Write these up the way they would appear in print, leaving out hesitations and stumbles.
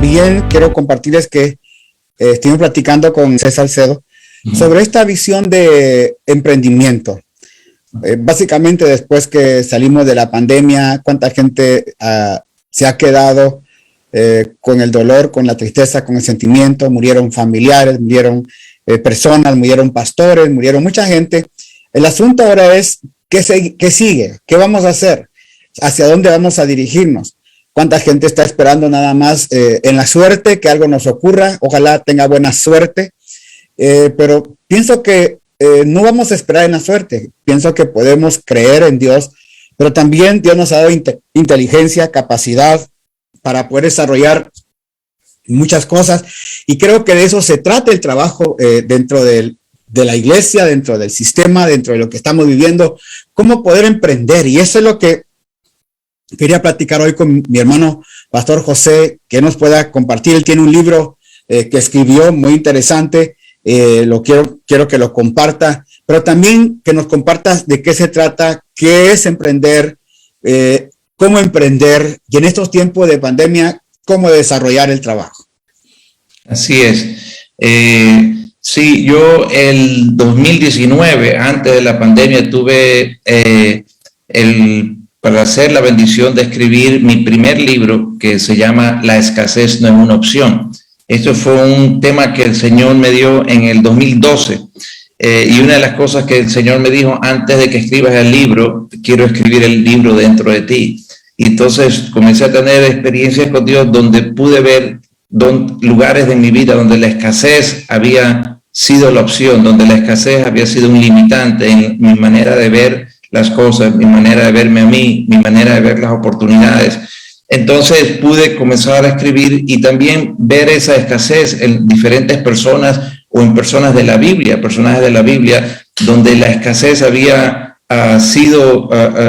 también quiero compartirles que estuvimos platicando con César Salcedo sobre esta visión de emprendimiento. Básicamente, después que salimos de la pandemia, cuánta gente se ha quedado con el dolor, con la tristeza, con el sentimiento. Murieron familiares, murieron personas, murieron pastores, murieron mucha gente. El asunto ahora es ¿qué sigue? ¿Qué vamos a hacer? ¿Hacia dónde vamos a dirigirnos? ¿Cuánta gente está esperando nada más en la suerte que algo nos ocurra? Ojalá tenga buena suerte, pero pienso que no vamos a esperar en la suerte. Pienso que podemos creer en Dios, pero también Dios nos ha dado inteligencia, capacidad para poder desarrollar muchas cosas, y creo que de eso se trata el trabajo dentro de la iglesia, dentro del sistema, dentro de lo que estamos viviendo, cómo poder emprender. Y eso es lo que quería platicar hoy con mi hermano Pastor José, que nos pueda compartir. Él tiene un libro que escribió muy interesante. Quiero que lo comparta, pero también que nos compartas de qué se trata, qué es emprender, cómo emprender, y en estos tiempos de pandemia, cómo desarrollar el trabajo. Así es. Sí, yo el 2019, antes de la pandemia, tuve para hacer la bendición de escribir mi primer libro, que se llama La escasez no es una opción. Esto fue un tema que el Señor me dio en el 2012. Y una de las cosas que el Señor me dijo: antes de que escribas el libro, quiero escribir el libro dentro de ti. Y entonces comencé a tener experiencias con Dios donde pude ver lugares de mi vida donde la escasez había sido la opción, donde la escasez había sido un limitante en mi manera de ver las cosas, mi manera de verme a mí, mi manera de ver las oportunidades. Entonces pude comenzar a escribir y también ver esa escasez en diferentes personas o en personas de la Biblia, personajes de la Biblia, donde la escasez había sido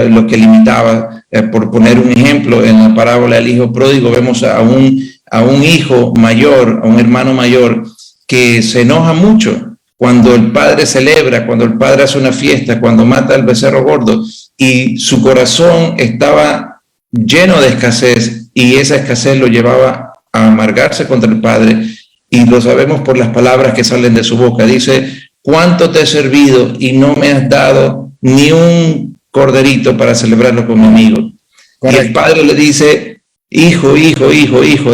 lo que limitaba. Por poner un ejemplo, en la parábola del hijo pródigo vemos a un hijo mayor, a un hermano mayor, que se enoja mucho cuando el padre celebra, cuando el padre hace una fiesta, cuando mata al becerro gordo, y su corazón estaba lleno de escasez, y esa escasez lo llevaba a amargarse contra el padre, y lo sabemos por las palabras que salen de su boca. Dice: ¿cuánto te he servido y no me has dado ni un corderito para celebrarlo con mi amigo? Correcto. Y el padre le dice: hijo,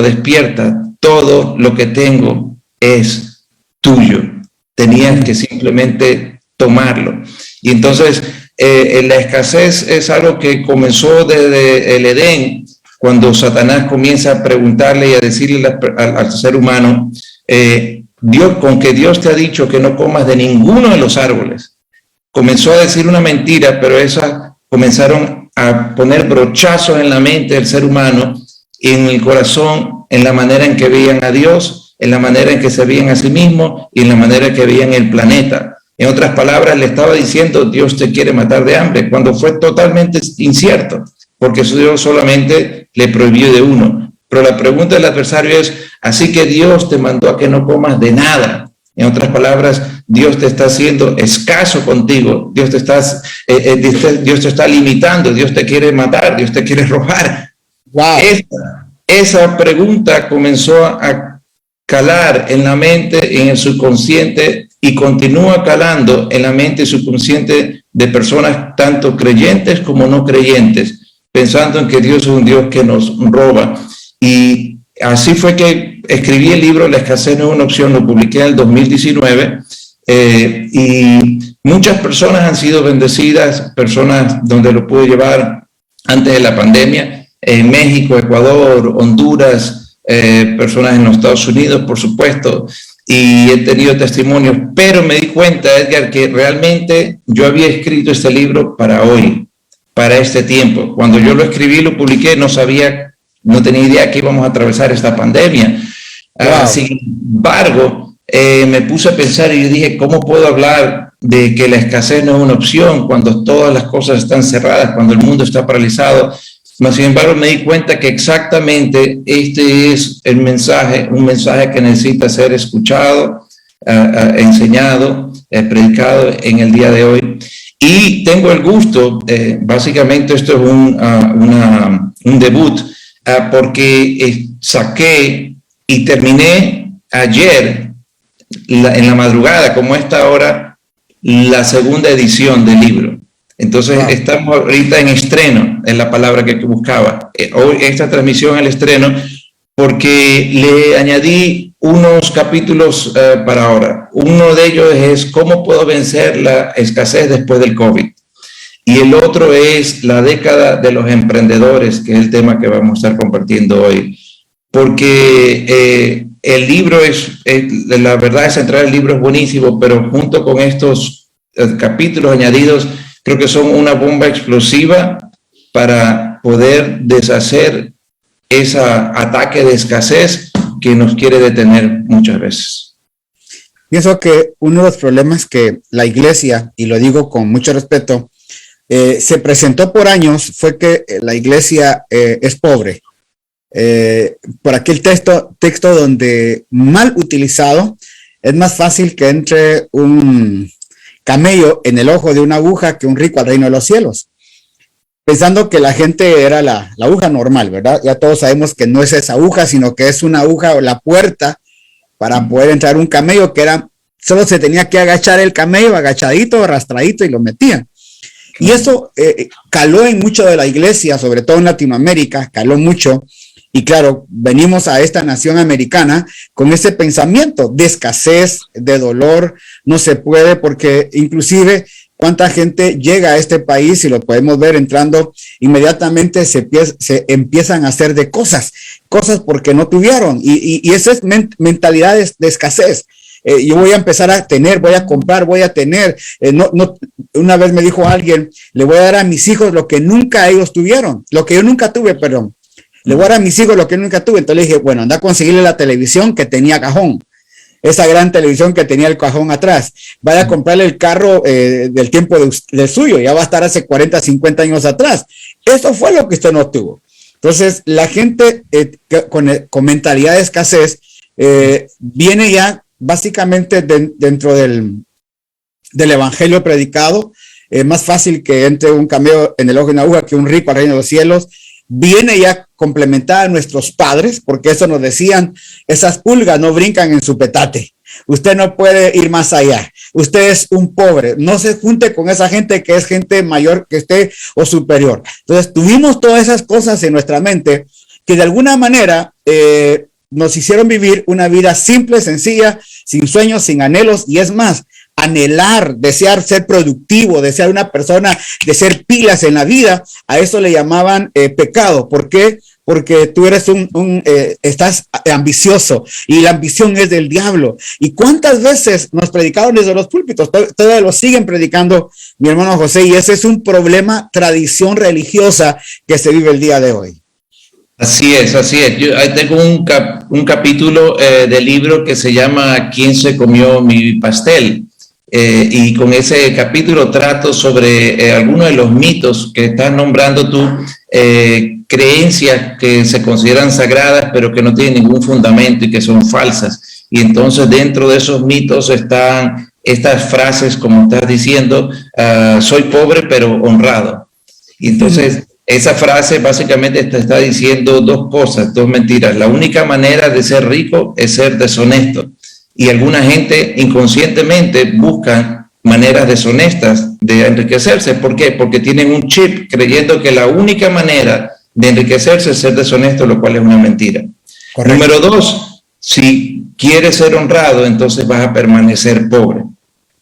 despierta, todo lo que tengo es tuyo, tenías que simplemente tomarlo. Y entonces la escasez es algo que comenzó desde el Edén, cuando Satanás comienza a preguntarle y a decirle al ser humano: Dios, con que Dios te ha dicho que no comas de ninguno de los árboles. Comenzó a decir una mentira, pero esas comenzaron a poner brochazos en la mente del ser humano, en el corazón, en la manera en que veían a Dios, en la manera en que se veían a sí mismos y en la manera en que veían el planeta. En otras palabras, le estaba diciendo: Dios te quiere matar de hambre, cuando fue totalmente incierto, porque Dios solamente le prohibió de uno. Pero la pregunta del adversario es: así que Dios te mandó a que no comas de nada. En otras palabras, Dios te está haciendo escaso contigo, Dios te está limitando, Dios te quiere matar, Dios te quiere robar. Wow. Esa pregunta comenzó a calar en la mente, en el subconsciente, y continúa calando en la mente y subconsciente de personas tanto creyentes como no creyentes, pensando en que Dios es un Dios que nos roba. Y así fue que escribí el libro La escasez no es una opción, lo publiqué en el 2019, y muchas personas han sido bendecidas, personas donde lo pude llevar antes de la pandemia, en México, Ecuador, Honduras, personas en los Estados Unidos, por supuesto, y he tenido testimonios, pero me di cuenta, Edgar, que realmente yo había escrito este libro para hoy, para este tiempo. Cuando yo lo escribí, lo publiqué, no tenía idea que íbamos a atravesar esta pandemia. Wow. Sin embargo, me puse a pensar y yo dije: ¿cómo puedo hablar de que la escasez no es una opción cuando todas las cosas están cerradas, cuando el mundo está paralizado? Sin embargo, me di cuenta que exactamente este es el mensaje, un mensaje que necesita ser escuchado, enseñado, predicado en el día de hoy. Y tengo el gusto, básicamente esto es un debut, porque saqué y terminé ayer, en la madrugada, como esta hora, la segunda edición del libro. Entonces, estamos ahorita en estreno, es la palabra que buscaba. Hoy esta transmisión es el estreno, porque le añadí unos capítulos para ahora. Uno de ellos es cómo puedo vencer la escasez después del COVID. Y el otro es la década de los emprendedores, que es el tema que vamos a estar compartiendo hoy. Porque el libro la verdad es central, el libro es buenísimo, pero junto con estos capítulos añadidos, creo que son una bomba explosiva para poder deshacer ese ataque de escasez que nos quiere detener muchas veces. Pienso que uno de los problemas que la iglesia, y lo digo con mucho respeto, se presentó por años fue que la iglesia es pobre. Por aquel texto donde mal utilizado es más fácil que entre un camello en el ojo de una aguja que un rico al reino de los cielos, pensando que la gente era la aguja normal, ¿verdad? Ya todos sabemos que no es esa aguja, sino que es una aguja o la puerta para poder entrar un camello, que solo se tenía que agachar el camello, agachadito, arrastradito, y lo metían. Y eso caló en mucho de la iglesia, sobre todo en Latinoamérica, caló mucho. Y claro, venimos a esta nación americana con ese pensamiento de escasez, de dolor, no se puede, porque inclusive cuánta gente llega a este país, y lo podemos ver entrando, inmediatamente se empiezan a hacer de cosas porque no tuvieron, y esa es mentalidad de escasez. Yo voy a empezar a tener, voy a comprar, voy a tener. Una vez me dijo alguien, le voy a dar a mis hijos lo que nunca ellos tuvieron, lo que yo nunca tuve, perdón. Le voy a dar a mis hijos lo que nunca tuve. Entonces le dije, bueno, anda a conseguirle la televisión que tenía cajón, esa gran televisión que tenía el cajón atrás. Vaya a comprarle el carro del tiempo del suyo, ya va a estar hace 40, 50 años atrás. Eso fue lo que usted no tuvo. Entonces, la gente con mentalidad de escasez viene ya básicamente dentro del evangelio predicado. Más fácil que entre un camello en el ojo de una aguja que un rico al reino de los cielos. Viene ya complementada a nuestros padres, porque eso nos decían, esas pulgas no brincan en su petate. Usted no puede ir más allá. Usted es un pobre. No se junte con esa gente que es gente mayor que usted o superior. Entonces tuvimos todas esas cosas en nuestra mente que de alguna manera nos hicieron vivir una vida simple, sencilla, sin sueños, sin anhelos, y es más, anhelar, desear ser productivo, desear una persona, de ser pilas en la vida. A eso le llamaban pecado. ¿Por qué? Porque tú eres estás ambicioso, y la ambición es del diablo. ¿Y cuántas veces nos predicaron desde los púlpitos? Todavía lo siguen predicando, mi hermano José, y ese es un problema, tradición religiosa que se vive el día de hoy. Así es, así es. Yo tengo un capítulo del libro que se llama ¿Quién se comió mi pastel? Y con ese capítulo trato sobre algunos de los mitos que estás nombrando tú, creencias que se consideran sagradas pero que no tienen ningún fundamento y que son falsas. Y entonces dentro de esos mitos están estas frases, como estás diciendo, soy pobre pero honrado. Y entonces esa frase básicamente te está diciendo dos cosas, dos mentiras. La única manera de ser rico es ser deshonesto. Y alguna gente inconscientemente busca maneras deshonestas de enriquecerse. ¿Por qué? Porque tienen un chip creyendo que la única manera de enriquecerse es ser deshonesto, lo cual es una mentira. Correcto. Número dos, si quieres ser honrado, entonces vas a permanecer pobre.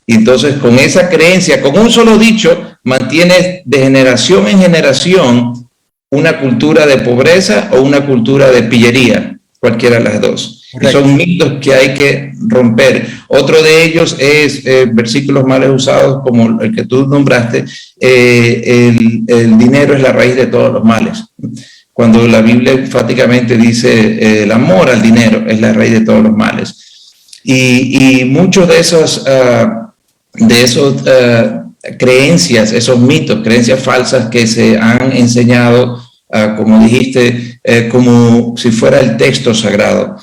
Y entonces con esa creencia, con un solo dicho, mantienes de generación en generación una cultura de pobreza o una cultura de pillería, cualquiera de las dos. Son mitos que hay que romper. Otro de ellos es versículos mal usados como el que tú nombraste, el dinero es la raíz de todos los males. Cuando la Biblia enfáticamente dice el amor al dinero es la raíz de todos los males. Y muchos de esos creencias, esos mitos, creencias falsas que se han enseñado, como dijiste, como si fuera el texto sagrado.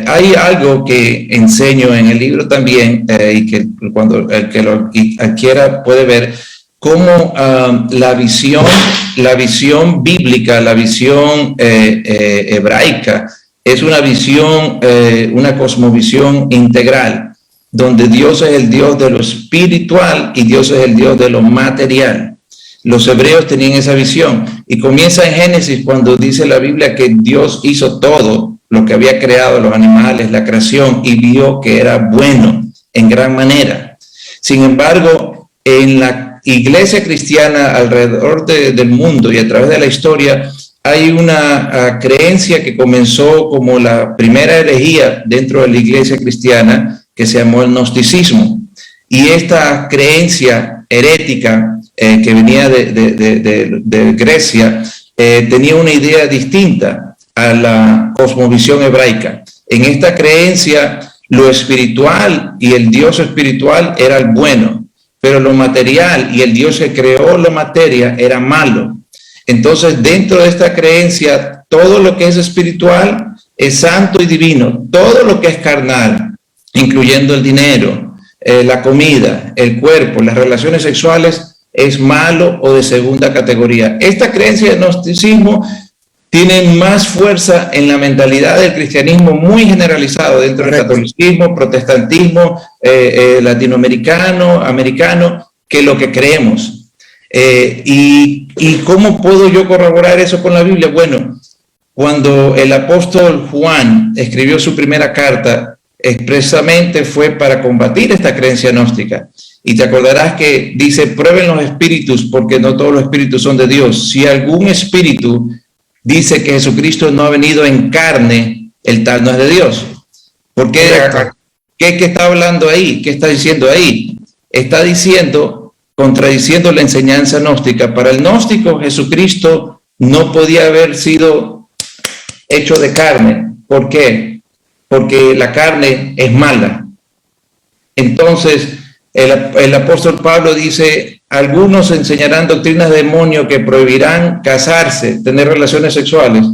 Hay algo que enseño en el libro también, y que cuando el que lo adquiera puede ver cómo la visión bíblica, la visión hebraica es una visión, una cosmovisión integral, donde Dios es el Dios de lo espiritual y Dios es el Dios de lo material. Los hebreos tenían esa visión y comienza en Génesis cuando dice la Biblia que Dios hizo todo lo que había creado, los animales, la creación, y vio que era bueno en gran manera. Sin embargo, en la iglesia cristiana alrededor del mundo y a través de la historia, hay una creencia que comenzó como la primera herejía dentro de la iglesia cristiana, que se llamó el gnosticismo. Y esta creencia herética que venía de Grecia tenía una idea distinta a la cosmovisión hebraica. En esta creencia, lo espiritual y el Dios espiritual era el bueno, pero lo material y el Dios que creó la materia era malo. Entonces, dentro de esta creencia, todo lo que es espiritual es santo y divino. Todo lo que es carnal, incluyendo el dinero, la comida, el cuerpo, las relaciones sexuales, es malo o de segunda categoría. Esta creencia del gnosticismo tiene más fuerza en la mentalidad del cristianismo muy generalizado dentro del catolicismo, protestantismo, latinoamericano, americano, que lo que creemos. ¿Y cómo puedo yo corroborar eso con la Biblia? Bueno, cuando el apóstol Juan escribió su primera carta, expresamente fue para combatir esta creencia gnóstica. Y te acordarás que dice, prueben los espíritus, porque no todos los espíritus son de Dios. Si algún espíritu dice que Jesucristo no ha venido en carne, el tal no es de Dios. ¿Por qué? ¿Qué está hablando ahí? ¿Qué está diciendo ahí? Está diciendo, contradiciendo la enseñanza gnóstica. Para el gnóstico, Jesucristo no podía haber sido hecho de carne. ¿Por qué? Porque la carne es mala. Entonces, el apóstol Pablo dice, algunos enseñarán doctrinas de demonio que prohibirán casarse, tener relaciones sexuales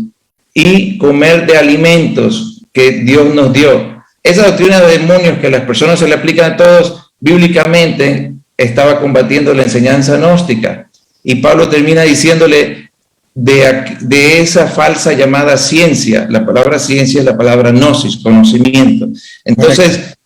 y comer de alimentos que Dios nos dio. Esa doctrina de demonios que las personas se le aplican a todos, bíblicamente estaba combatiendo la enseñanza gnóstica. Y Pablo termina diciéndole de esa falsa llamada ciencia. La palabra ciencia es la palabra gnosis, conocimiento. Entonces,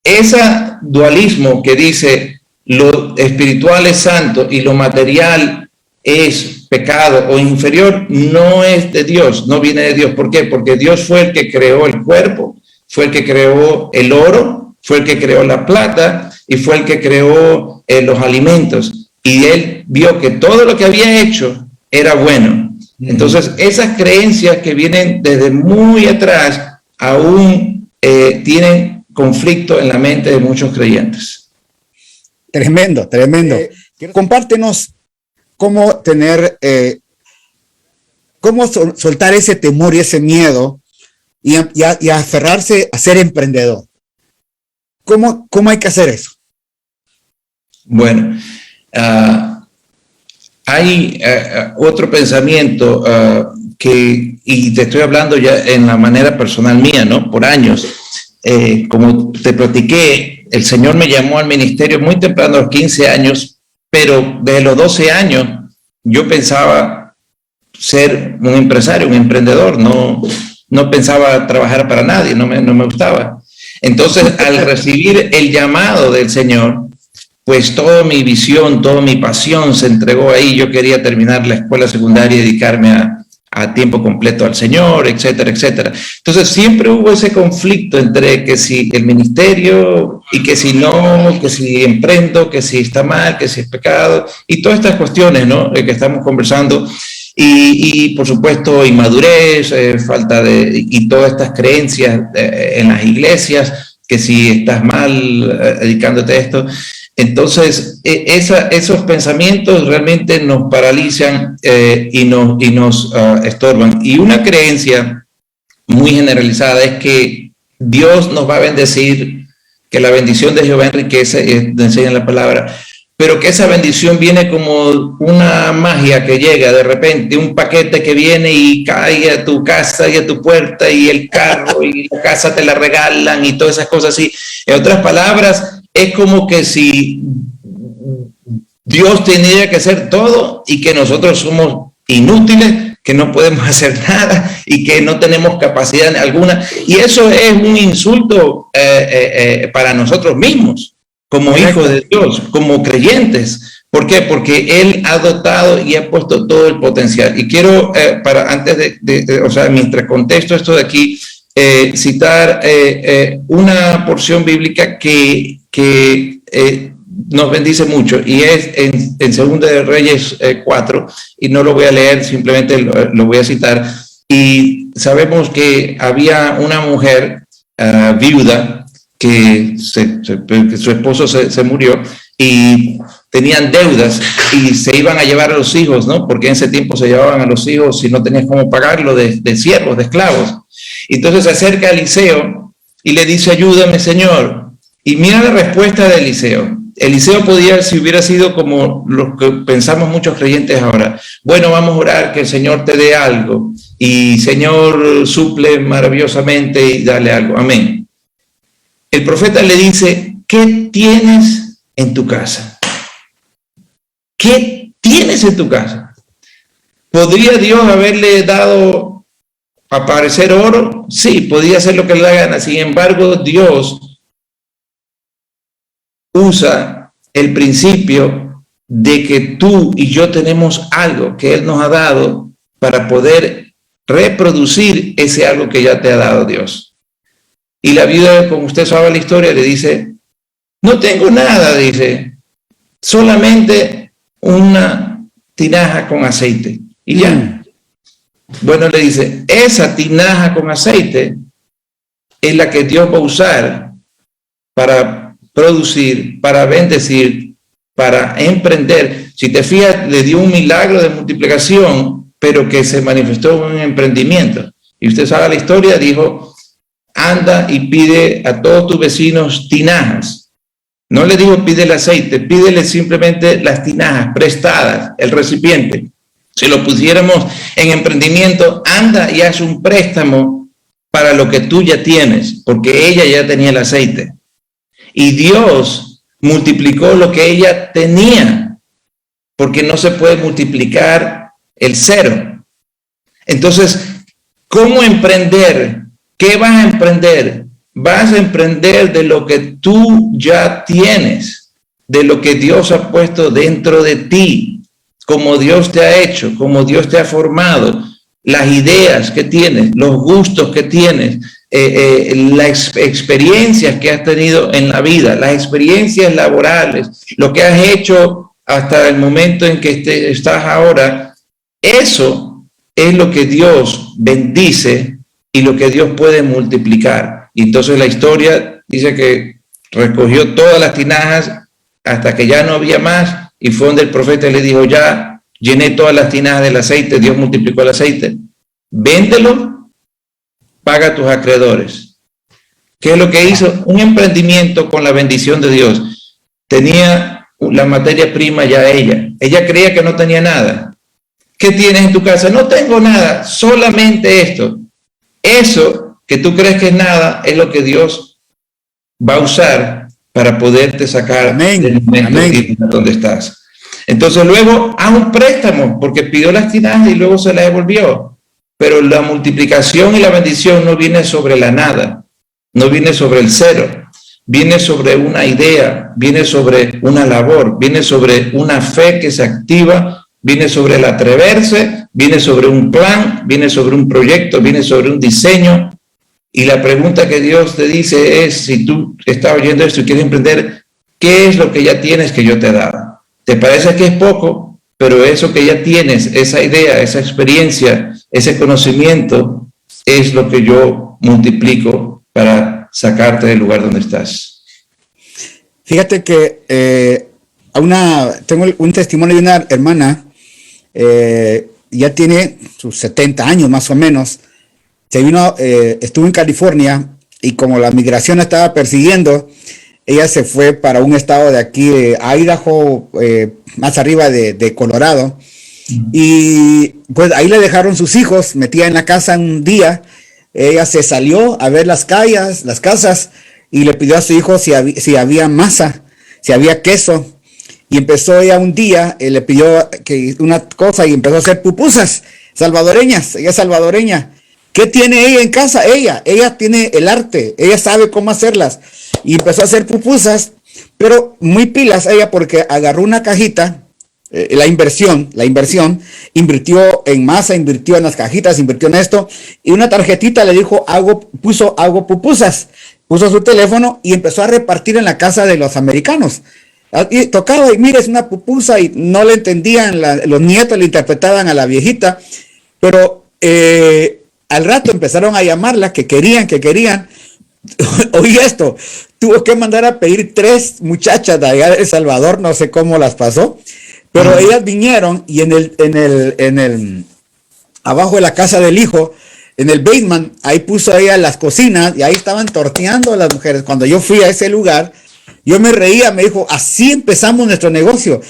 ese dualismo que dice lo espiritual es santo y lo material es pecado o inferior, no es de Dios, no viene de Dios. ¿Por qué? Porque Dios fue el que creó el cuerpo, fue el que creó el oro, fue el que creó la plata y fue el que creó los alimentos. Y él vio que todo lo que había hecho era bueno. Entonces, esas creencias que vienen desde muy atrás aún tienen conflicto en la mente de muchos creyentes. Tremendo, tremendo. Compártenos cómo tener, cómo soltar ese temor y ese miedo y aferrarse a ser emprendedor. ¿Cómo hay que hacer eso? Bueno, hay otro pensamiento y te estoy hablando ya en la manera personal mía, ¿no? Por años. Como te platiqué, el Señor me llamó al ministerio muy temprano, a los 15 años, pero desde los 12 años yo pensaba ser un empresario, un emprendedor, no pensaba trabajar para nadie, no me gustaba. Entonces, al recibir el llamado del Señor, pues toda mi visión, toda mi pasión se entregó ahí. Yo quería terminar la escuela secundaria y dedicarme a tiempo completo al Señor, etcétera, etcétera. Entonces siempre hubo ese conflicto entre que si el ministerio y que si no, que si emprendo, que si está mal, que si es pecado y todas estas cuestiones, ¿no? Que estamos conversando y por supuesto inmadurez, falta y todas estas creencias en las iglesias, que si estás mal dedicándote a esto. Entonces, esos pensamientos realmente nos paralizan y nos estorban. Y una creencia muy generalizada es que Dios nos va a bendecir, que la bendición de Jehová enriquece, nos enseña la palabra, pero que esa bendición viene como una magia que llega de repente, un paquete que viene y cae a tu casa y a tu puerta y el carro y la casa te la regalan y todas esas cosas así. En otras palabras, es como que si Dios tenía que hacer todo y que nosotros somos inútiles que no podemos hacer nada y que no tenemos capacidad alguna. Y eso es un insulto para nosotros mismos, como hijos de Dios, como creyentes. ¿Por qué? Porque Él ha dotado y ha puesto todo el potencial. Y quiero, mientras contesto esto de aquí, citar una porción bíblica que nos bendice mucho, y es en 2 de Reyes 4, y no lo voy a leer, simplemente lo voy a citar. Y sabemos que había una mujer viuda que su esposo se murió, y tenían deudas y se iban a llevar a los hijos, ¿no? Porque en ese tiempo se llevaban a los hijos si no tenías cómo pagarlo, de siervos, de esclavos. Entonces se acerca a Eliseo y le dice: ayúdame, Señor. Y mira la respuesta de Eliseo. Eliseo podía, si hubiera sido como lo que pensamos muchos creyentes ahora: bueno, vamos a orar que el Señor te dé algo, y Señor suple maravillosamente y dale algo. Amén. El profeta le dice: ¿qué tienes en tu casa? ¿Qué tienes en tu casa? ¿Podría Dios haberle dado aparecer oro? Sí, podía hacer lo que le da gana. Sin embargo, Dios usa el principio de que tú y yo tenemos algo que Él nos ha dado para poder reproducir ese algo que ya te ha dado Dios. Y la viuda, como usted sabe la historia, le dice: no tengo nada, dice, solamente una tinaja con aceite. Y ya. Bueno, le dice: esa tinaja con aceite es la que Dios va a usar para producir, para bendecir, para emprender. Si te fijas, le dio un milagro de multiplicación, pero que se manifestó en un emprendimiento. Y usted sabe la historia, dijo: anda y pide a todos tus vecinos tinajas. No le digo pide el aceite, pídele simplemente las tinajas prestadas, el recipiente. Si lo pusiéramos en emprendimiento, anda y haz un préstamo para lo que tú ya tienes, porque ella ya tenía el aceite. Y Dios multiplicó lo que ella tenía, porque no se puede multiplicar el cero. Entonces, ¿cómo emprender? ¿Qué vas a emprender? Vas a emprender de lo que tú ya tienes, de lo que Dios ha puesto dentro de ti, como Dios te ha hecho, como Dios te ha formado, las ideas que tienes, los gustos que tienes, las experiencias que has tenido en la vida, las experiencias laborales, lo que has hecho hasta el momento en que estás ahora. Eso es lo que Dios bendice y lo que Dios puede multiplicar. Y entonces la historia dice que recogió todas las tinajas hasta que ya no había más, y fue donde el profeta le dijo: ya llené todas las tinajas del aceite. Dios multiplicó el aceite. Véndelo, paga a tus acreedores. ¿Qué es lo que hizo? Un emprendimiento con la bendición de Dios. Tenía la materia prima ya ella. Ella creía que no tenía nada. ¿Qué tienes en tu casa? No tengo nada, solamente esto. Eso que tú crees que es nada, es lo que Dios va a usar para poderte sacar del momento donde estás. Entonces luego haz un préstamo, porque pidió las tinajas y luego se las devolvió. Pero la multiplicación y la bendición no viene sobre la nada, no viene sobre el cero, viene sobre una idea, viene sobre una labor, viene sobre una fe que se activa, viene sobre el atreverse, viene sobre un plan, viene sobre un proyecto, viene sobre un diseño. Y la pregunta que Dios te dice es: si tú estás oyendo esto y quieres emprender, ¿qué es lo que ya tienes que yo te he dado? ¿Te parece que es poco? Pero eso que ya tienes, esa idea, esa experiencia, ese conocimiento, es lo que yo multiplico para sacarte del lugar donde estás. Fíjate que tengo un testimonio de una hermana, ya tiene sus 70 años más o menos. Estuvo en California, y como la migración estaba persiguiendo, ella se fue para un estado de aquí, Idaho, más arriba de Colorado. Y pues ahí le dejaron sus hijos, metida en la casa un día. Ella se salió a ver las casas, y le pidió a su hijo si había masa, si había queso. Y empezó ella un día, le pidió una cosa y empezó a hacer pupusas. salvadoreñas, ella es salvadoreña. ¿Qué tiene ella en casa? Ella tiene el arte, ella sabe cómo hacerlas. Y empezó a hacer pupusas, pero muy pilas ella porque agarró una cajita, la inversión, invirtió en masa, invirtió en las cajitas, invirtió en esto, y una tarjetita le dijo, hago pupusas, puso su teléfono y empezó a repartir en la casa de los americanos. Y tocaba y mira, es una pupusa, y no le entendían, los nietos le interpretaban a la viejita, pero al rato empezaron a llamarla, que querían. Oí esto, tuvo que mandar a pedir 3 muchachas de allá de El Salvador, no sé cómo las pasó, pero ellas vinieron y en el abajo de la casa del hijo, en el basement, ahí puso ella las cocinas y ahí estaban torteando las mujeres. Cuando yo fui a ese lugar, yo me reía, me dijo, así empezamos nuestro negocio.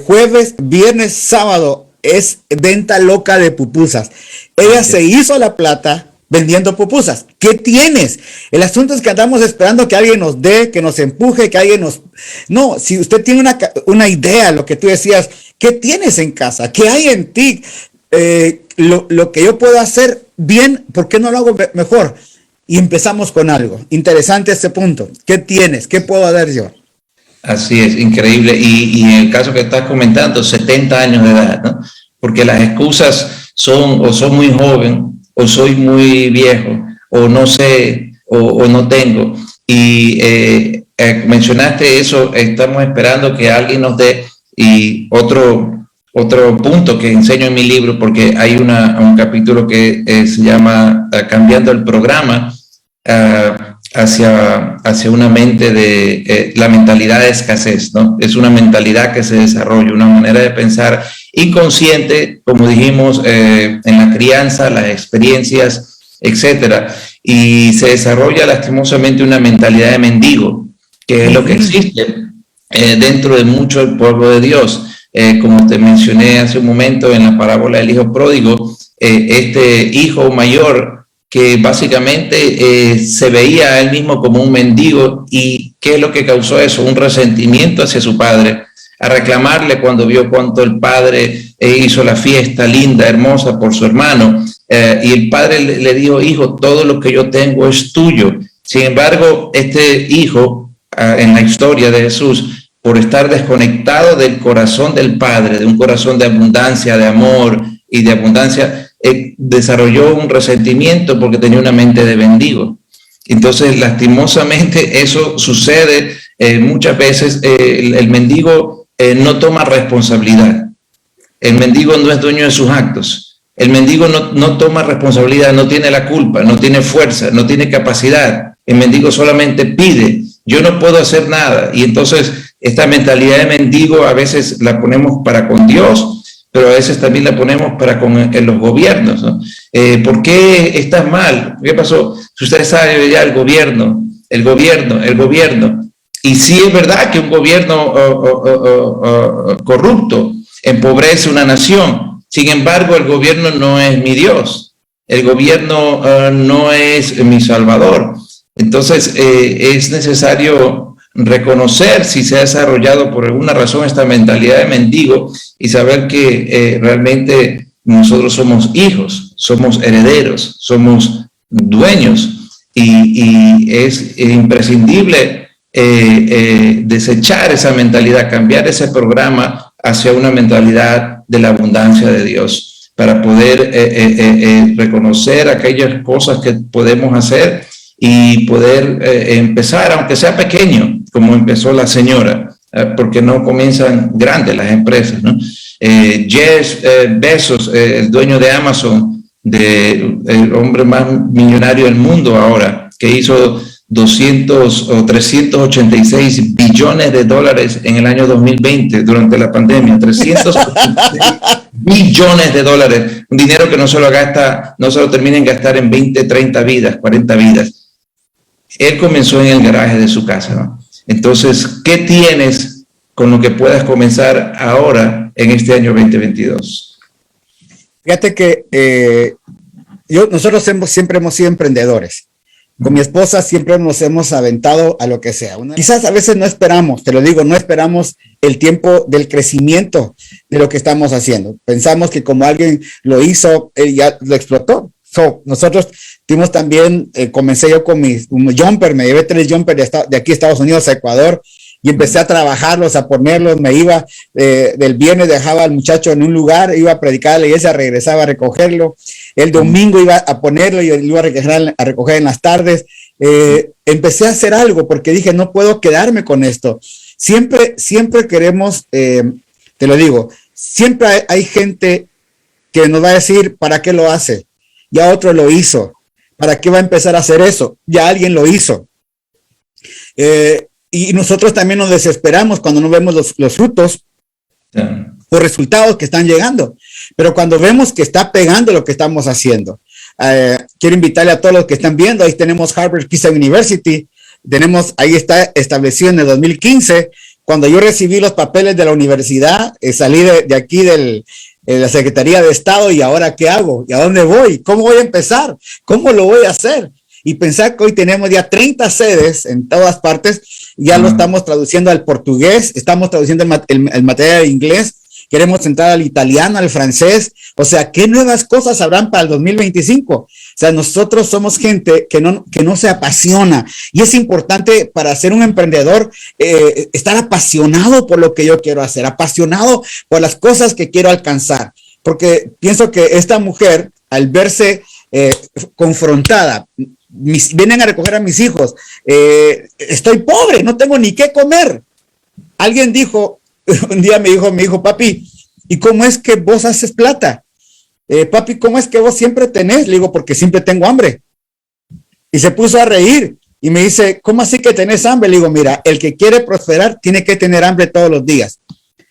Jueves, viernes, sábado, es venta loca de pupusas. Ella se hizo la plata vendiendo pupusas. ¿Qué tienes? El asunto es que andamos esperando que alguien nos dé, que nos empuje, que alguien nos... No, si usted tiene una idea, lo que tú decías, ¿qué tienes en casa? ¿Qué hay en ti? Lo que yo puedo hacer bien, ¿por qué no lo hago mejor? Y empezamos con algo. Interesante este punto. ¿Qué tienes? ¿Qué puedo dar yo? Así es, increíble. Y en el caso que estás comentando, 70 años de edad, ¿no? Porque las excusas son o soy muy joven, o soy muy viejo, o no sé, o no tengo. Y mencionaste eso, estamos esperando que alguien nos dé. Y otro punto que enseño en mi libro, porque hay un capítulo que se llama Cambiando el programa, hacia una mente de la mentalidad de escasez, ¿no? Es una mentalidad que se desarrolla, una manera de pensar inconsciente, como dijimos, en la crianza, las experiencias, etcétera, y se desarrolla lastimosamente una mentalidad de mendigo, que es lo que existe dentro de mucho del pueblo de Dios. Como te mencioné hace un momento en la parábola del hijo pródigo, este hijo mayor que básicamente se veía a él mismo como un mendigo. ¿Y qué es lo que causó eso? Un resentimiento hacia su padre, a reclamarle cuando vio cuánto el padre hizo la fiesta linda, hermosa por su hermano, y el padre le dijo, hijo, todo lo que yo tengo es tuyo. Sin embargo, este hijo, en la historia de Jesús, por estar desconectado del corazón del padre, de un corazón de abundancia, de amor y de abundancia, desarrolló un resentimiento porque tenía una mente de mendigo. Entonces, lastimosamente, eso sucede muchas veces. El mendigo no toma responsabilidad. El mendigo no es dueño de sus actos. El mendigo no toma responsabilidad, no tiene la culpa, no tiene fuerza, no tiene capacidad. El mendigo solamente pide. Yo no puedo hacer nada. Y entonces, esta mentalidad de mendigo a veces la ponemos para con Dios, pero a veces también la ponemos para con los gobiernos, ¿no? ¿Por qué estás mal? ¿Qué pasó? Si ustedes saben ya el gobierno. Y sí es verdad que un gobierno corrupto empobrece una nación. Sin embargo, el gobierno no es mi Dios. El gobierno no es mi Salvador. Entonces, es necesario reconocer si se ha desarrollado por alguna razón esta mentalidad de mendigo y saber que realmente nosotros somos hijos, somos herederos, somos dueños, y es imprescindible desechar esa mentalidad, cambiar ese programa hacia una mentalidad de la abundancia de Dios, para poder reconocer aquellas cosas que podemos hacer y poder empezar, aunque sea pequeño, como empezó la señora, porque no comienzan grandes las empresas, ¿no? Jeff Bezos, el dueño de Amazon, el hombre más millonario del mundo ahora, que hizo 386 billones de dólares en el año 2020, durante la pandemia, 386 billones de dólares, un dinero que no se lo termina en gastar en 20, 30 vidas, 40 vidas. Él comenzó en el garaje de su casa, ¿no? Entonces, ¿qué tienes con lo que puedas comenzar ahora en este año 2022? Fíjate que nosotros siempre hemos sido emprendedores. Con mi esposa siempre nos hemos aventado a lo que sea. Quizás a veces no esperamos, te lo digo, no esperamos el tiempo del crecimiento de lo que estamos haciendo. Pensamos que como alguien lo hizo, él ya lo explotó. Nosotros tuvimos también, comencé yo con un jumper, me llevé 3 jumpers de aquí a Estados Unidos a Ecuador y empecé a trabajarlos, a ponerlos. Me iba del viernes, dejaba al muchacho en un lugar, iba a predicar a la iglesia, regresaba a recogerlo. El domingo iba a ponerlo y lo iba a recoger en las tardes. Empecé a hacer algo porque dije, no puedo quedarme con esto. Siempre queremos, te lo digo, siempre hay gente que nos va a decir, ¿para qué lo hace? Ya otro lo hizo. ¿Para qué va a empezar a hacer eso? Ya alguien lo hizo. Y nosotros también nos desesperamos cuando no vemos los frutos o resultados que están llegando. Pero cuando vemos que está pegando lo que estamos haciendo, quiero invitarle a todos los que están viendo, ahí tenemos Harvard Keyser University, ahí está establecido en el 2015. Cuando yo recibí los papeles de la universidad, salí de aquí de la Secretaría de Estado, y ahora ¿qué hago? ¿Y a dónde voy? ¿Cómo voy a empezar? ¿Cómo lo voy a hacer? Y pensar que hoy tenemos ya 30 sedes en todas partes, ya lo estamos traduciendo al portugués, estamos traduciendo el material en inglés, queremos entrar al italiano, al francés. O sea, ¿qué nuevas cosas habrán para el 2025? O sea, nosotros somos gente que no se apasiona, y es importante para ser un emprendedor estar apasionado por lo que yo quiero hacer, apasionado por las cosas que quiero alcanzar, porque pienso que esta mujer, al verse confrontada, vienen a recoger a mis hijos, estoy pobre, no tengo ni qué comer. Alguien dijo, un día me dijo mi hijo, papi, ¿y cómo es que vos haces plata? Papi, ¿cómo es que vos siempre tenés? Le digo, porque siempre tengo hambre. Y se puso a reír y me dice, ¿cómo así que tenés hambre? Le digo, mira, el que quiere prosperar tiene que tener hambre todos los días.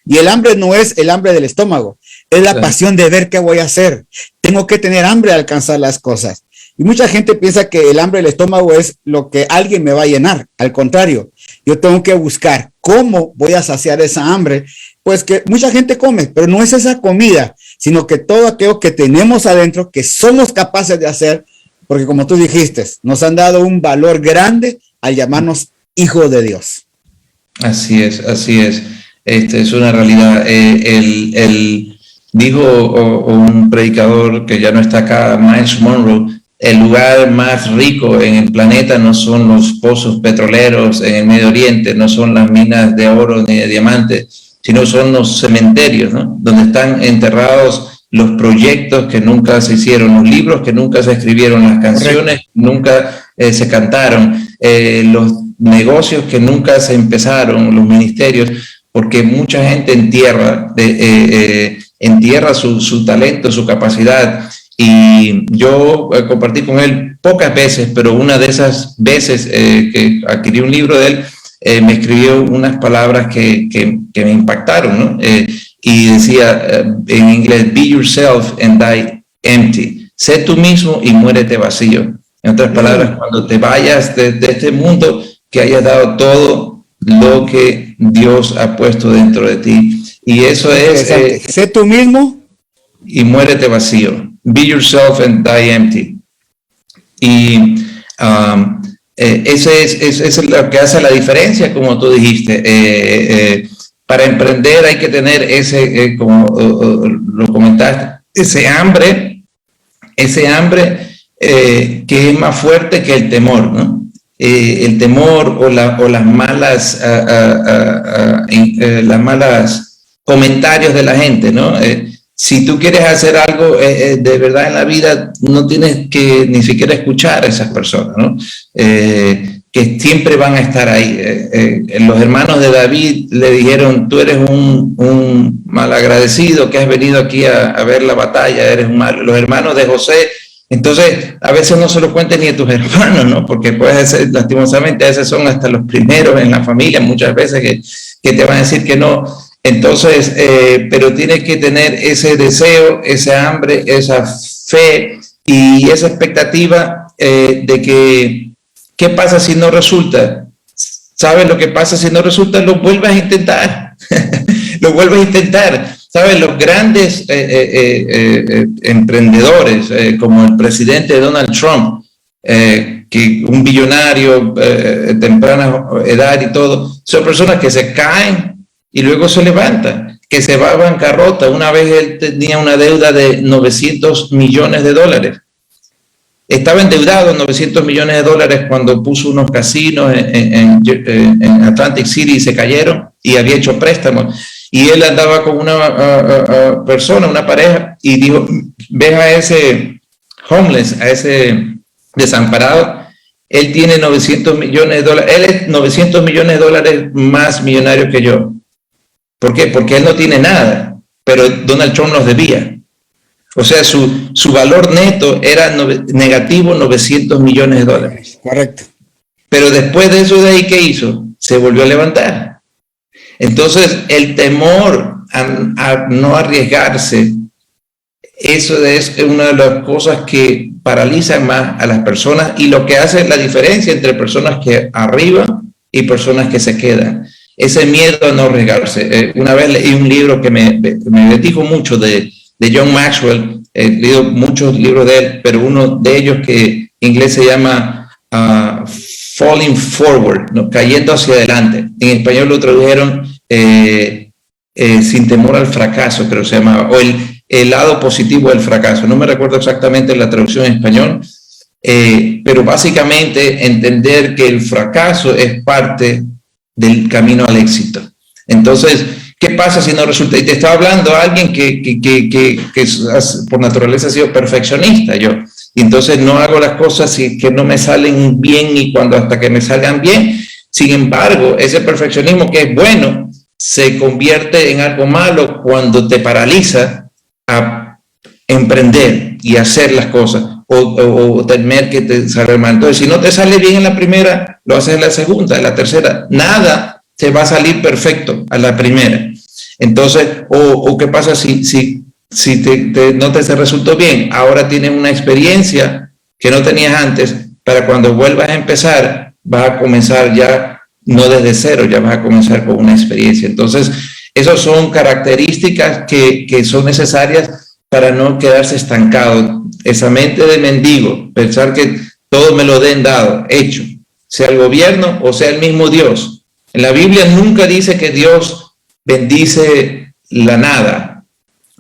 Y el hambre no es el hambre del estómago, es la pasión de ver qué voy a hacer. Tengo que tener hambre de alcanzar las cosas. Y mucha gente piensa que el hambre del estómago es lo que alguien me va a llenar. Al contrario, yo tengo que buscar cómo voy a saciar esa hambre. Pues que mucha gente come, pero no es esa comida, sino que todo aquello que tenemos adentro, que somos capaces de hacer, porque como tú dijiste, nos han dado un valor grande al llamarnos hijos de Dios. Así es, así es. Es una realidad. Dijo un predicador que ya no está acá, Miles Monroe, el lugar más rico en el planeta no son los pozos petroleros en el Medio Oriente, no son las minas de oro ni de diamantes, sino son los cementerios, ¿no? Donde están enterrados los proyectos que nunca se hicieron, los libros que nunca se escribieron, las canciones que nunca se cantaron, los negocios que nunca se empezaron, los ministerios, porque mucha gente entierra su talento, su capacidad. Y yo compartí con él pocas veces, pero una de esas veces que adquirí un libro de él, me escribió unas palabras que me impactaron, ¿no? Y decía en inglés, be yourself and die empty. Sé tú mismo y muérete vacío. En otras palabras, cuando te vayas de este mundo, que hayas dado todo lo que Dios ha puesto dentro de ti. Y eso es... sé tú mismo y muérete vacío. Be yourself and die empty. Y ese es lo que hace la diferencia, como tú dijiste. Para emprender hay que tener ese, como lo comentaste, ese hambre que es más fuerte que el temor, ¿no? El temor o las malas comentarios de la gente, ¿no? Si tú quieres hacer algo de verdad en la vida, no tienes que ni siquiera escuchar a esas personas, ¿no? Que siempre van a estar ahí. Los hermanos de David le dijeron, tú eres un malagradecido que has venido aquí a ver la batalla, eres un malo. Los hermanos de José, entonces a veces no se lo cuentes ni a tus hermanos, ¿no? Porque puede ser, lastimosamente, a veces son hasta los primeros en la familia, muchas veces que te van a decir que no. Entonces, pero tienes que tener ese deseo, esa hambre, esa fe y esa expectativa de que, ¿qué pasa si no resulta? ¿Sabes lo que pasa si no resulta? Lo vuelves a intentar, lo vuelves a intentar. ¿Sabes? Los grandes emprendedores, como el presidente Donald Trump, que un billonario, temprana edad y todo, son personas que se caen y luego se levantan, que se va a bancarrota. Una vez él tenía una deuda de 900 millones de dólares. Estaba endeudado 900 millones de dólares cuando puso unos casinos en Atlantic City y se cayeron, y había hecho préstamos. Y él andaba con una persona, una pareja, y dijo, ves a ese homeless, a ese desamparado, él tiene 900 millones de dólares, él es 900 millones de dólares más millonario que yo. ¿Por qué? Porque él no tiene nada, pero Donald Trump los debía. O sea, su valor neto era negativo 900 millones de dólares. Correcto. Pero después de eso, de ahí, ¿qué hizo? Se volvió a levantar. Entonces, el temor a no arriesgarse, eso es una de las cosas que paralizan más a las personas y lo que hace la diferencia entre personas que arriban y personas que se quedan. Ese miedo a no arriesgarse. Una vez leí un libro que me dijo mucho de John Maxwell. He leído muchos libros de él, pero uno de ellos que en inglés se llama Falling Forward, ¿no? Cayendo hacia adelante. En español lo tradujeron Sin temor al fracaso, creo que se llamaba, o el lado positivo del fracaso. No me recuerdo exactamente la traducción en español, pero básicamente entender que el fracaso es parte del camino al éxito. Entonces, ¿qué pasa si no resulta? Y te estaba hablando a alguien que por naturaleza ha sido perfeccionista, yo. Y entonces no hago las cosas que no me salen bien y hasta que me salgan bien. Sin embargo, ese perfeccionismo que es bueno se convierte en algo malo cuando te paraliza a emprender y hacer las cosas o temer que te salga mal. Entonces, si no te sale bien en la primera, lo haces en la segunda, en la tercera. Nada te va a salir perfecto a la primera. Entonces, o qué pasa si no te resultó bien, ahora tienes una experiencia que no tenías antes, para cuando vuelvas a empezar, vas a comenzar ya, no desde cero, ya vas a comenzar con una experiencia. Entonces, esas son características que son necesarias para no quedarse estancado. Esa mente de mendigo, pensar que todo me lo den dado, hecho, sea el gobierno o sea el mismo Dios. En la Biblia nunca dice que Dios bendice la nada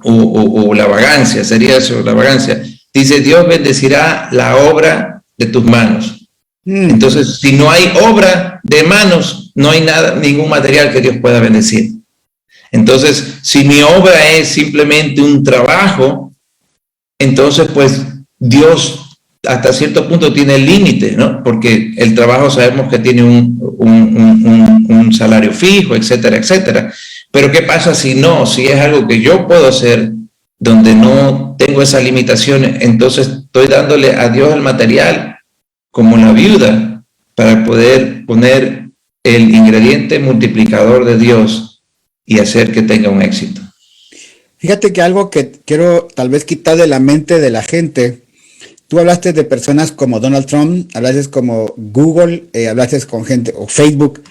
o la vagancia, sería eso, la vagancia. Dice, Dios bendecirá la obra de tus manos. Entonces, si no hay obra de manos, no hay nada, ningún material que Dios pueda bendecir. Entonces, si mi obra es simplemente un trabajo, entonces, pues, Dios hasta cierto punto tiene límite, ¿no? Porque el trabajo sabemos que tiene un salario fijo, etcétera, etcétera. Pero ¿qué pasa si no? Si es algo que yo puedo hacer, donde no tengo esas limitaciones, entonces estoy dándole a Dios el material, como la viuda, para poder poner el ingrediente multiplicador de Dios y hacer que tenga un éxito. Fíjate que algo que quiero tal vez quitar de la mente de la gente, tú hablaste de personas como Donald Trump, hablaste como Google, hablaste con gente, o Facebook,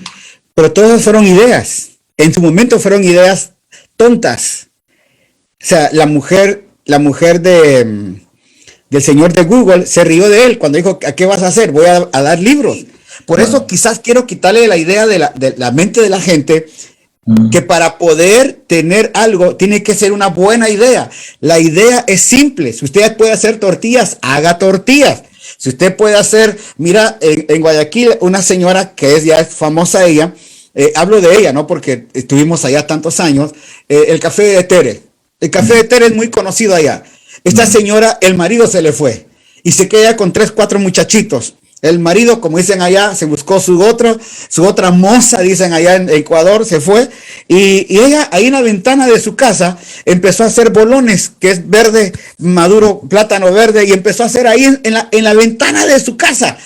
pero todas fueron ideas. En su momento fueron ideas tontas. O sea, la mujer del señor de Google se rió de él cuando dijo, ¿a qué vas a hacer? Voy a dar libros. Por eso quizás quiero quitarle la idea de la mente de la gente, que para poder tener algo tiene que ser una buena idea. La idea es simple. Si usted puede hacer tortillas, haga tortillas. Si usted puede hacer, mira, en Guayaquil, una señora que ya es famosa ella, hablo de ella, ¿no? Porque estuvimos allá tantos años, el café de Tere. El café de Tere es muy conocido allá. Esta señora, el marido se le fue y se queda con 3, 4 muchachitos. El marido, como dicen allá, se buscó su otra moza, dicen allá en Ecuador, se fue. Y ella, ahí en la ventana de su casa, empezó a hacer bolones, que es verde, maduro, plátano verde, y empezó a hacer ahí en la ventana de su casa.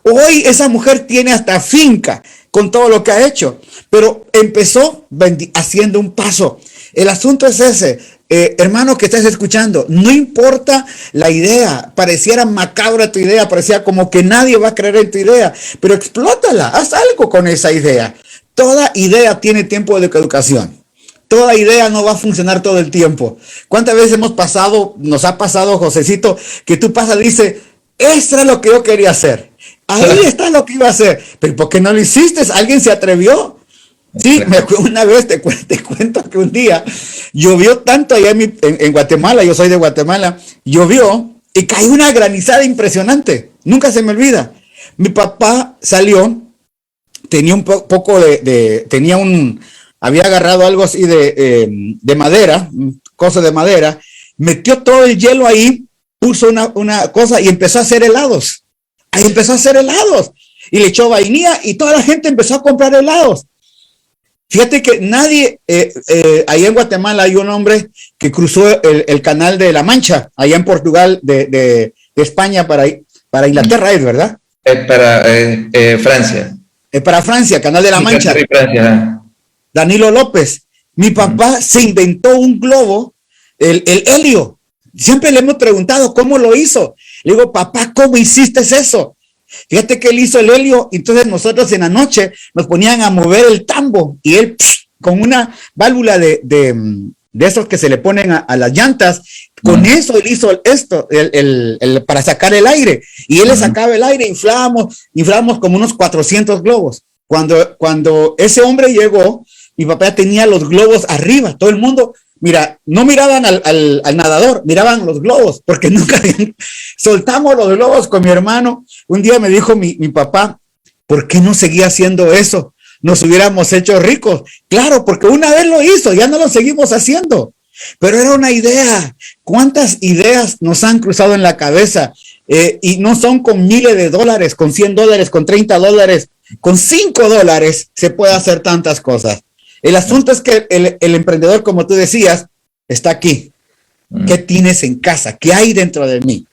Hoy esa mujer tiene hasta finca con todo lo que ha hecho, pero empezó haciendo un paso. El asunto es ese, hermano que estás escuchando, no importa la idea, pareciera macabra tu idea, parecía como que nadie va a creer en tu idea, pero explótala, haz algo con esa idea. Toda idea tiene tiempo de educación. Toda idea no va a funcionar todo el tiempo. ¿Cuántas veces nos ha pasado, Josecito, que tú pasas y dices, esto es lo que yo quería hacer? Ahí está lo que iba a hacer. Pero ¿por qué no lo hiciste? ¿Alguien se atrevió? Sí, una vez te cuento que un día llovió tanto allá en Guatemala, yo soy de Guatemala, llovió y cayó una granizada impresionante. Nunca se me olvida. Mi papá salió, tenía un poco había agarrado algo así de madera, cosa de madera, metió todo el hielo ahí, puso una cosa y empezó a hacer helados. Ahí empezó a hacer helados y le echó vainilla y toda la gente empezó a comprar helados. Fíjate que nadie, allá en Guatemala hay un hombre que cruzó el canal de la Mancha, allá en Portugal, de España para Inglaterra, ¿verdad? Para Francia. Para Francia, canal de la Mancha. Francia. Danilo López. Mi papá se inventó un globo, el helio. Siempre le hemos preguntado cómo lo hizo. Le digo, papá, ¿cómo hiciste eso? Fíjate que él hizo el helio, entonces nosotros en la noche nos ponían a mover el tambo y él con una válvula de esos que se le ponen a las llantas, con eso él hizo esto, para sacar el aire, y él le sacaba el aire, inflábamos como unos 400 globos. Cuando ese hombre llegó, mi papá tenía los globos arriba, todo el mundo, mira, no miraban al nadador, miraban los globos, porque nunca soltamos los globos con mi hermano. Un día me dijo mi papá, ¿por qué no seguía haciendo eso? Nos hubiéramos hecho ricos. Claro, porque una vez lo hizo, ya no lo seguimos haciendo. Pero era una idea. ¿Cuántas ideas nos han cruzado en la cabeza? Y no son con miles de dólares, con $100, con $30, con $5 se puede hacer tantas cosas. El asunto es que el emprendedor, como tú decías, está aquí. ¿Qué tienes en casa? ¿Qué hay dentro de mí?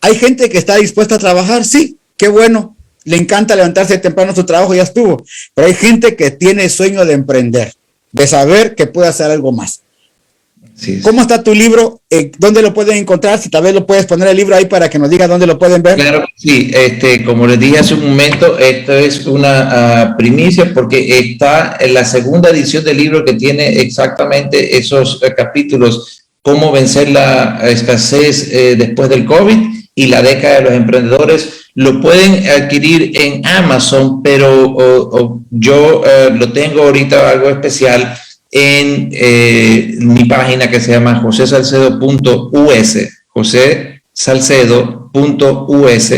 ¿Hay gente que está dispuesta a trabajar? Sí, qué bueno. Le encanta levantarse temprano a su trabajo, ya estuvo. Pero hay gente que tiene el sueño de emprender, de saber que puede hacer algo más. Sí. ¿Cómo está tu libro? ¿Dónde lo pueden encontrar? Si tal vez lo puedes poner el libro ahí para que nos diga dónde lo pueden ver. Claro que sí. Como les dije hace un momento, esto es una primicia porque está en la segunda edición del libro que tiene exactamente esos capítulos, cómo vencer la escasez después del COVID y la década de los emprendedores. Lo pueden adquirir en Amazon, pero yo lo tengo ahorita algo especial en mi página que se llama josesalcedo.us, josesalcedo.us,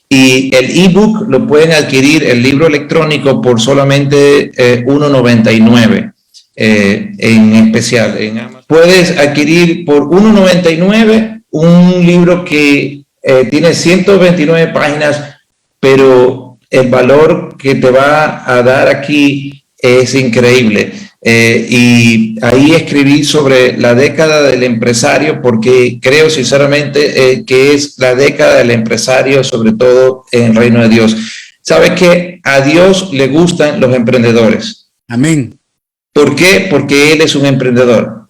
y el ebook lo pueden adquirir, el libro electrónico, por solamente $1.99 en especial en Amazon. Puedes adquirir por $1.99 un libro que tiene 129 páginas, pero el valor que te va a dar aquí es increíble. Y ahí escribí sobre la década del empresario, porque creo sinceramente que es la década del empresario, sobre todo en el reino de Dios. ¿Sabes qué? A Dios le gustan los emprendedores. Amén. ¿Por qué? Porque Él es un emprendedor.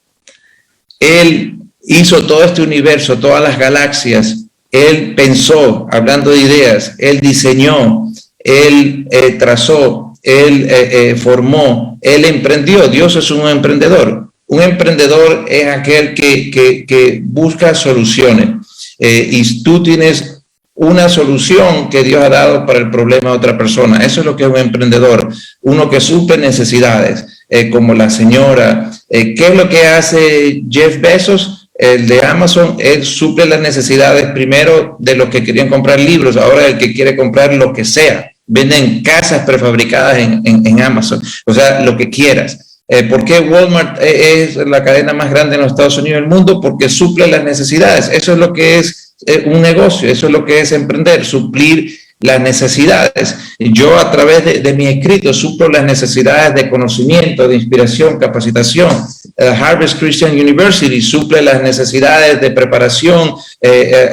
Él hizo todo este universo, todas las galaxias. Él pensó, hablando de ideas, Él diseñó, Él trazó, Él formó, Él emprendió. Dios es un emprendedor. Un emprendedor es aquel que busca soluciones. Y tú tienes una solución que Dios ha dado para el problema de otra persona. Eso es lo que es un emprendedor. Uno que suple necesidades, como la señora. ¿Qué es lo que hace Jeff Bezos? El de Amazon, él suple las necesidades primero de los que querían comprar libros, ahora el que quiere comprar lo que sea. Venden casas prefabricadas en Amazon, o sea, lo que quieras. ¿Por qué Walmart es la cadena más grande en los Estados Unidos del mundo? Porque suple las necesidades. Eso es lo que es un negocio, eso es lo que es emprender, suplir las necesidades. Yo, a través de mi escrito, suplo las necesidades de conocimiento, de inspiración, capacitación. Harvest Christian University suple las necesidades de preparación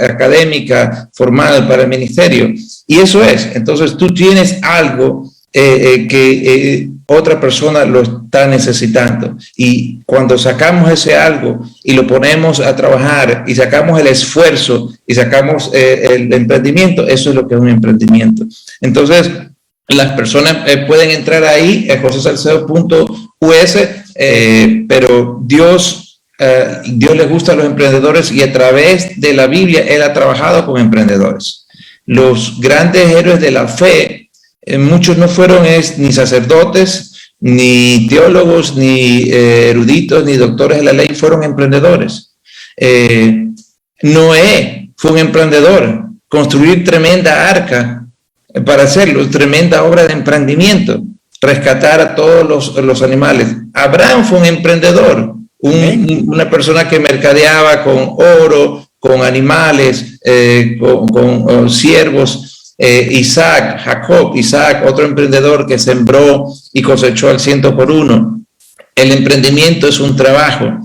académica formal para el ministerio. Y eso es. Entonces, tú tienes algo que otra persona lo está necesitando. Y cuando sacamos ese algo y lo ponemos a trabajar y sacamos el esfuerzo y sacamos el emprendimiento, eso es lo que es un emprendimiento. Entonces, las personas pueden entrar ahí, josesalcedo.us, pero Dios le gusta a los emprendedores, y a través de la Biblia Él ha trabajado con emprendedores. los grandes héroes de la fe, muchos no fueron ni sacerdotes, ni teólogos, ni eruditos, ni doctores de la ley, fueron emprendedores. Noé fue un emprendedor, construir tremenda arca para hacerlo, tremenda obra de emprendimiento, rescatar a todos los animales. Abraham fue un emprendedor, una persona que mercadeaba con oro, con animales, con siervos. Isaac, otro emprendedor que sembró y cosechó al 100 por 1. El emprendimiento es un trabajo.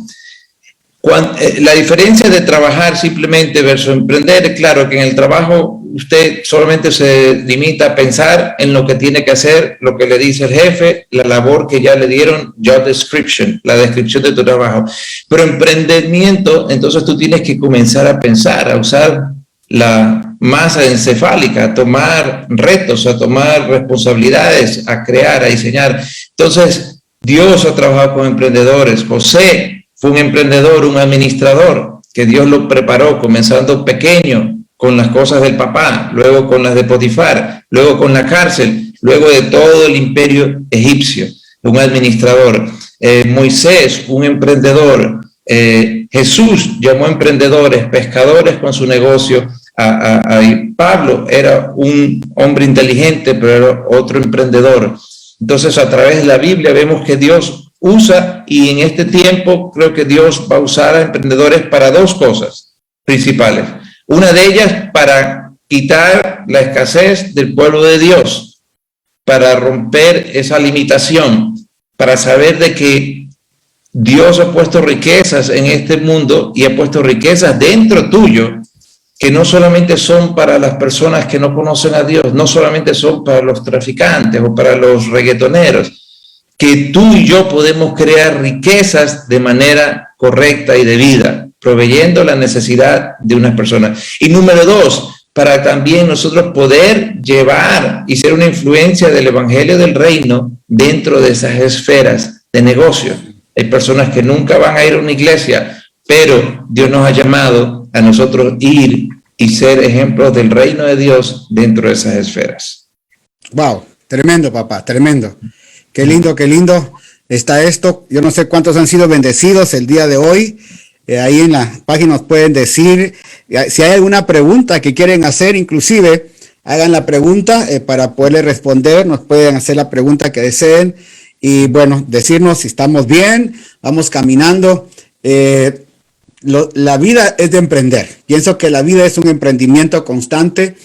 La diferencia de trabajar simplemente versus emprender, claro que en el trabajo usted solamente se limita a pensar en lo que tiene que hacer, lo que le dice el jefe, la labor que ya le dieron, job description, la descripción de tu trabajo. Pero emprendimiento, entonces tú tienes que comenzar a pensar, a usar la masa encefálica, a tomar retos, a tomar responsabilidades, a crear, a diseñar. Entonces, Dios ha trabajado con emprendedores. José fue un emprendedor, un administrador, que Dios lo preparó comenzando pequeño con las cosas del papá, luego con las de Potifar, luego con la cárcel, luego de todo el imperio egipcio, un administrador. Moisés, un emprendedor. Jesús llamó emprendedores, pescadores con su negocio. Pablo era un hombre inteligente, pero era otro emprendedor. Entonces, a través de la Biblia vemos que Dios usa, y en este tiempo creo que Dios va a usar a emprendedores para dos cosas principales. Una de ellas para quitar la escasez del pueblo de Dios, para romper esa limitación, para saber de que Dios ha puesto riquezas en este mundo y ha puesto riquezas dentro tuyo, que no solamente son para las personas que no conocen a Dios, no solamente son para los traficantes o para los reggaetoneros, que tú y yo podemos crear riquezas de manera correcta y debida, proveyendo la necesidad de unas personas. Y número dos, para también nosotros poder llevar y ser una influencia del evangelio del reino dentro de esas esferas de negocio. Hay personas que nunca van a ir a una iglesia, pero Dios nos ha llamado a nosotros ir y ser ejemplos del reino de Dios dentro de esas esferas. Wow, tremendo, papá, tremendo. Qué lindo está esto. Yo no sé cuántos han sido bendecidos el día de hoy. Ahí en la página nos pueden decir si hay alguna pregunta que quieren hacer, inclusive hagan la pregunta para poderle responder. Nos pueden hacer la pregunta que deseen y bueno, decirnos si estamos bien, vamos caminando. La vida es de emprender. Pienso que la vida es un emprendimiento constante.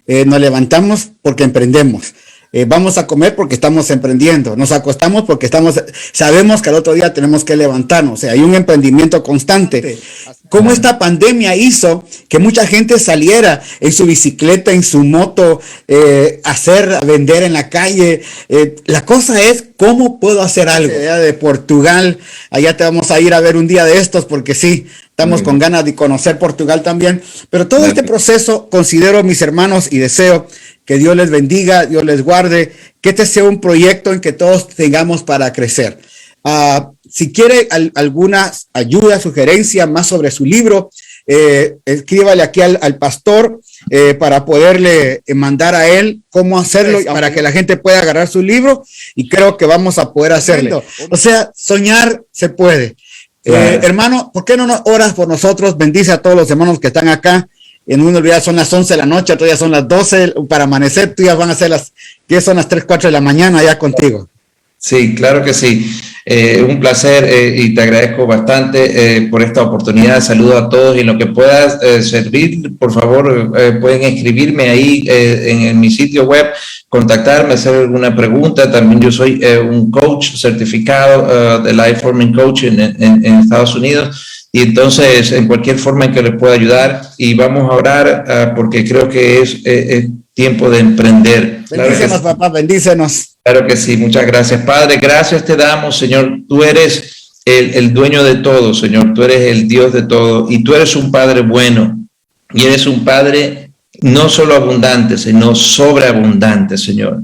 Nos levantamos porque emprendemos. Vamos a comer porque estamos emprendiendo, nos acostamos porque sabemos que al otro día tenemos que levantarnos, o sea, hay un emprendimiento constante. Cómo esta pandemia hizo que mucha gente saliera en su bicicleta, en su moto, a vender en la calle. La cosa es, ¿cómo puedo hacer algo? De Portugal, allá te vamos a ir a ver un día de estos, porque sí, estamos con ganas de conocer Portugal también. Pero todo este proceso, considero, mis hermanos, y deseo que Dios les bendiga, Dios les guarde, que este sea un proyecto en que todos tengamos para crecer. Si quiere alguna ayuda, sugerencia más sobre su libro, escríbale aquí al pastor para poderle mandar a él cómo hacerlo, para que la gente pueda agarrar su libro, y creo que vamos a poder hacerlo. O sea, soñar se puede. Hermano, ¿por qué no oras por nosotros? Bendice a todos los hermanos que están acá. En uno día son las 11 de la noche, otro día son las 12 para amanecer, tú ya van a ser son las 3, 4 de la mañana ya contigo. Sí, claro que sí. Un placer y te agradezco bastante por esta oportunidad. Saludo a todos y en lo que puedas servir, por favor, pueden escribirme ahí en mi sitio web, contactarme, hacer alguna pregunta. También yo soy un coach certificado de Life Forming Coach en Estados Unidos. Y entonces, en cualquier forma en que les pueda ayudar, y vamos a orar porque creo que es tiempo de emprender. Bendícenos, claro, papá, bendícenos. Claro que sí, muchas gracias. Padre, gracias te damos, Señor. Tú eres el dueño de todo, Señor. Tú eres el Dios de todo, y tú eres un Padre bueno, y eres un Padre no solo abundante, sino sobreabundante, Señor.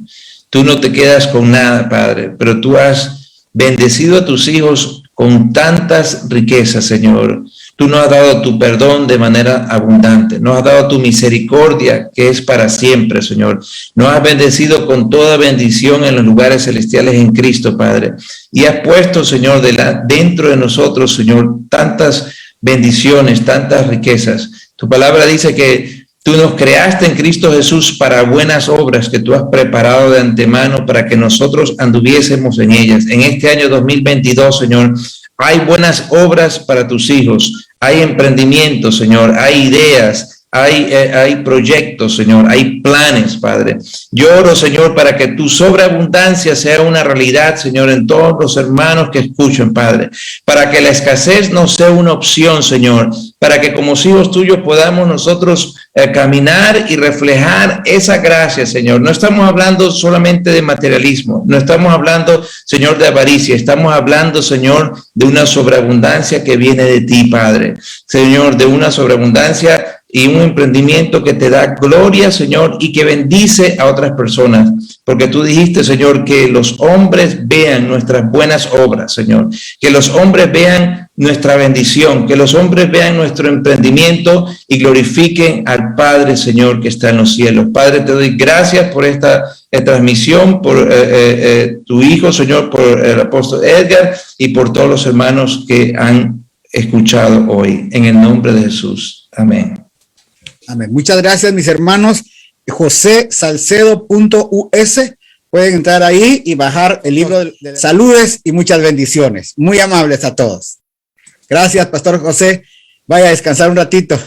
Tú no te quedas con nada, Padre, pero tú has bendecido a tus hijos con tantas riquezas, Señor. tú nos has dado tu perdón de manera abundante, nos has dado tu misericordia que es para siempre, Señor. Nos has bendecido con toda bendición en los lugares celestiales en Cristo, Padre. Y has puesto, Señor, dentro de nosotros, Señor, tantas bendiciones, tantas riquezas. Tu palabra dice que tú nos creaste en Cristo Jesús para buenas obras que tú has preparado de antemano para que nosotros anduviésemos en ellas. En este año 2022, Señor, hay buenas obras para tus hijos, hay emprendimientos, Señor, hay ideas, hay proyectos, Señor, hay planes, Padre. Yo oro, Señor, para que tu sobreabundancia sea una realidad, Señor, en todos los hermanos que escuchen, Padre, para que la escasez no sea una opción, Señor, para que como hijos tuyos podamos nosotros caminar y reflejar esa gracia, Señor. No estamos hablando solamente de materialismo, no estamos hablando, Señor, de avaricia, estamos hablando, Señor, de una sobreabundancia que viene de ti, Padre. Señor, de una sobreabundancia y un emprendimiento que te da gloria, Señor, y que bendice a otras personas. Porque tú dijiste, Señor, que los hombres vean nuestras buenas obras, Señor. Que los hombres vean nuestra bendición, que los hombres vean nuestro emprendimiento y glorifiquen al Padre, Señor, que está en los cielos. Padre, te doy gracias por esta transmisión, por tu Hijo, Señor, por el apóstol Edgar y por todos los hermanos que han escuchado hoy. En el nombre de Jesús. Amén. Amén. Muchas gracias, mis hermanos. josesalcedo.us. Pueden entrar ahí y bajar el libro de saludes y muchas bendiciones. Muy amables a todos. Gracias, Pastor José. Vaya a descansar un ratito.